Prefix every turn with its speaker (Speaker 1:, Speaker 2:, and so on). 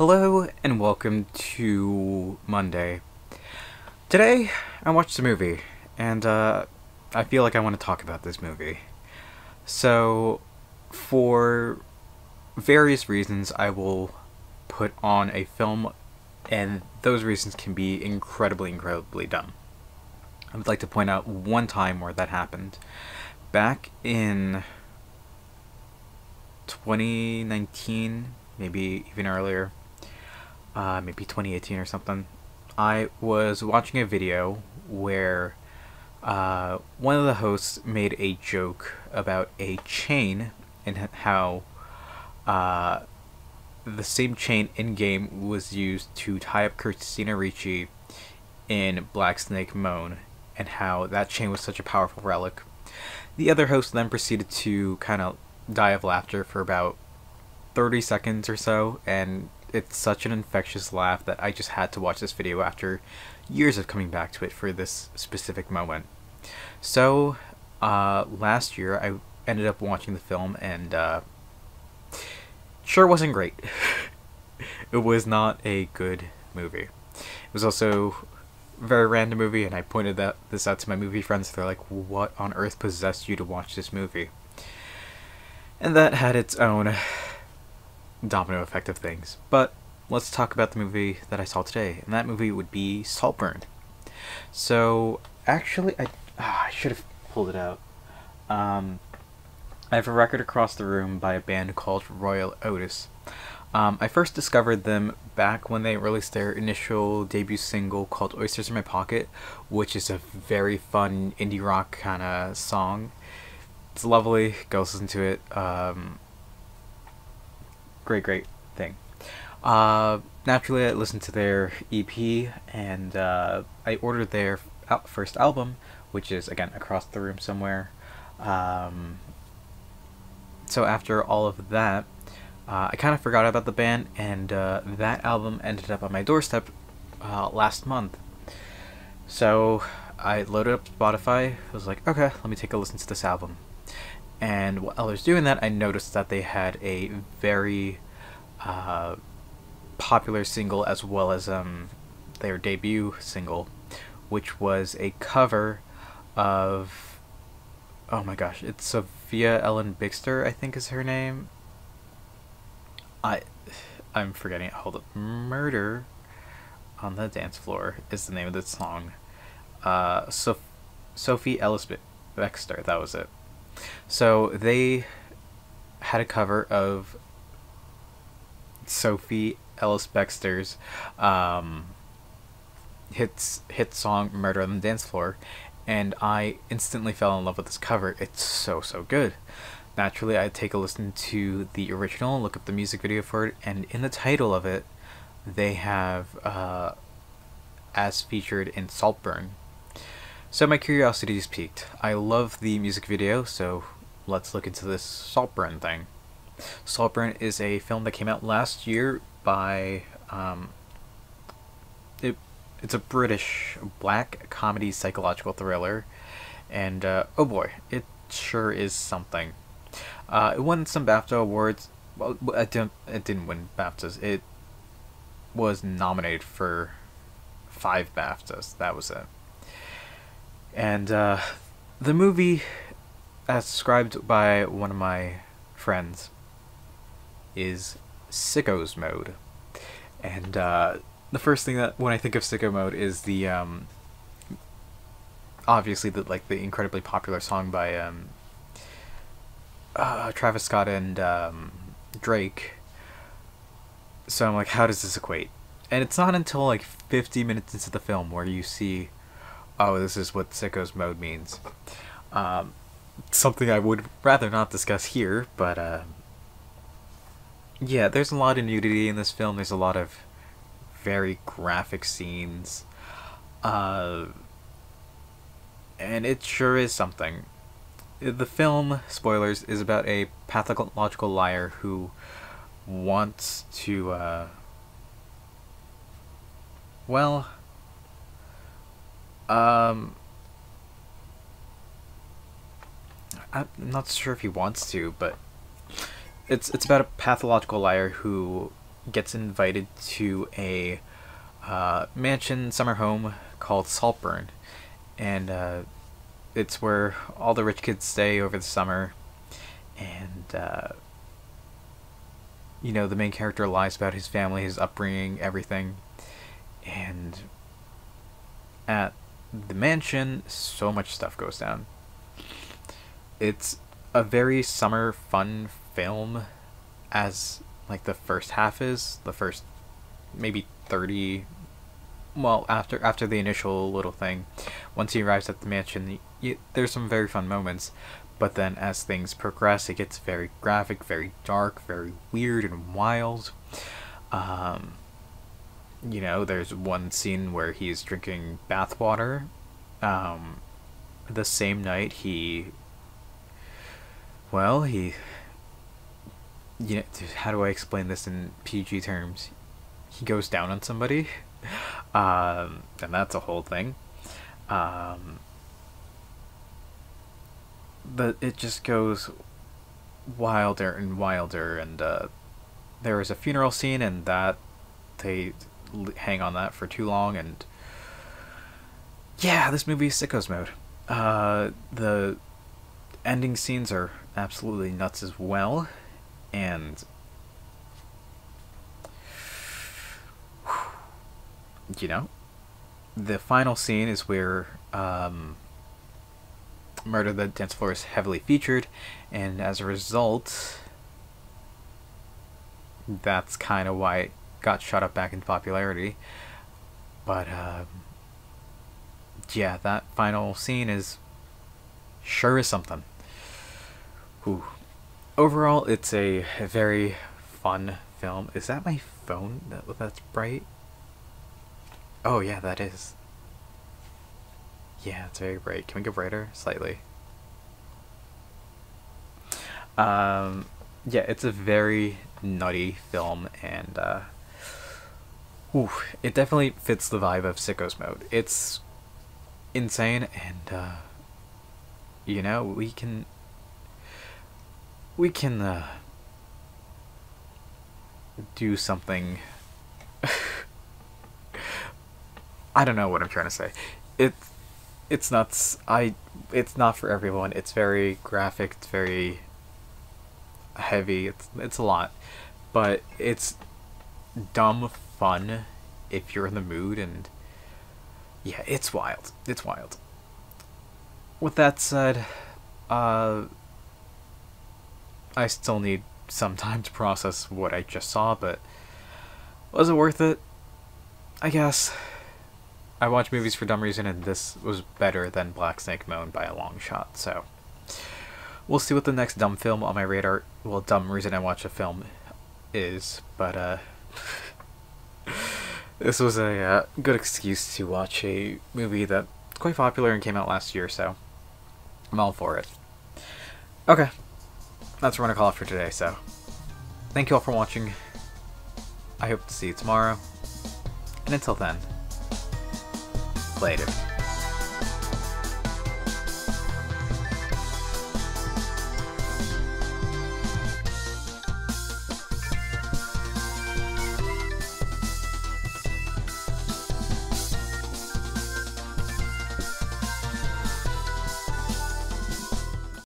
Speaker 1: Hello and welcome to Monday. Today I watched a movie and I feel like I want to talk about this movie. So for various reasons I will put on a film, and those reasons can be incredibly dumb. I would like to point out one time where that happened. Back in 2019, maybe even earlier, maybe 2018 or something, I was watching a video where one of the hosts made a joke about a chain and how the same chain in-game was used to tie up Christina Ricci in Black Snake Moan, and how that chain was such a powerful relic. The other host then proceeded to kind of die of laughter for about 30 seconds or so, and it's such an infectious laugh that I just had to watch this video after years of coming back to it for this specific moment. So, last year I ended up watching the film, and sure wasn't great. It was not a good movie. It was also a very random movie, and I pointed this out to my movie friends. They're like, what on earth possessed you to watch this movie? And that had its own domino effect of things. But let's talk about the movie that I saw today, and that movie would be Saltburn. So actually, I should have pulled it out. I have a record across the room by a band called Royal Otis. I first discovered them back when they released their initial debut single called Oysters in My Pocket, which is a very fun indie rock kind of song. It's lovely. Go listen to it. Great thing. Naturally, I listened to their EP, and I ordered their first album, which is, again, across the room somewhere. So after all of that, I kind of forgot about the band, and that album ended up on my doorstep last month. So I loaded up Spotify. I was like, okay, let me take a listen to this album. And while I was doing that, I noticed that they had a very popular single, as well as their debut single, which was a cover of, oh my gosh, it's Sophia Ellen Bixter, I think is her name. I'm forgetting it. Hold up. Murder on the Dance Floor is the name of this song. Sophie Ellis Bextor, that was it. So they had a cover of Sophie Ellis Bextor's hit song Murder on the Dance Floor, and I instantly fell in love with this cover. It's so good. Naturally, I take a listen to the original, look up the music video for it, and in the title of it, they have as featured in Saltburn. So my curiosity is piqued. I love the music video, so let's look into this Saltburn thing. Saltburn is a film that came out last year by it's a British black comedy psychological thriller, and oh boy, it sure is something. It won some BAFTA awards. Well, it didn't win BAFTAs. It was nominated for 5 BAFTAs. That was it. And the movie, as described by one of my friends, is sickos mode. And the first thing that when I think of sicko mode is the obviously the incredibly popular song by Travis Scott and Drake. So I'm like, how does this equate? And it's not until like 50 minutes into the film where you see, oh, this is what sickos mode means. Something I would rather not discuss here, but yeah, there's a lot of nudity in this film. There's a lot of very graphic scenes, and it sure is something. The film, spoilers, is about a pathological liar who wants to, I'm not sure if he wants to, but it's about a pathological liar who gets invited to a mansion summer home called Saltburn, and it's where all the rich kids stay over the summer. And you know, the main character lies about his family, his upbringing, everything. And at the mansion, so much stuff goes down. It's a very summer fun film, as like the first half is. The first maybe 30, well, after the initial little thing, once he arrives at the mansion, there's some very fun moments. But then as things progress, it gets very graphic, very dark, very weird and wild. You know, there's one scene where he's drinking bathwater. The same night you know, how do I explain this in PG terms? He goes down on somebody, and that's a whole thing. But it just goes wilder and wilder, and there is a funeral scene, and that they hang on that for too long, and yeah, this movie is sickos mode. The ending scenes are absolutely nuts as well, and you know, the final scene is where Murder the Dance Floor is heavily featured, and as a result, that's kind of why it got shot up back into popularity. But yeah, that final scene is something. Ooh. Overall, it's a very fun film. Is that my phone that's bright? Oh yeah, that is. Yeah, it's very bright. Can we go brighter? Slightly. Yeah, it's a very nutty film, and it definitely fits the vibe of Sickos Mode. It's insane, and you know, we can do something. I don't know what I'm trying to say. It's nuts. It's not for everyone. It's very graphic. It's very heavy. It's a lot, but it's dumb fun if you're in the mood, and yeah, it's wild. It's wild. With that said, I still need some time to process what I just saw, but was it worth it? I guess. I watch movies for dumb reason, and this was better than Black Snake Moan by a long shot, so we'll see what the next dumb film on my radar, well, dumb reason I watch a film is, but this was a good excuse to watch a movie that's quite popular and came out last year, so I'm all for it. Okay, that's what we're gonna call it for today, so thank you all for watching. I hope to see you tomorrow, and until then, later.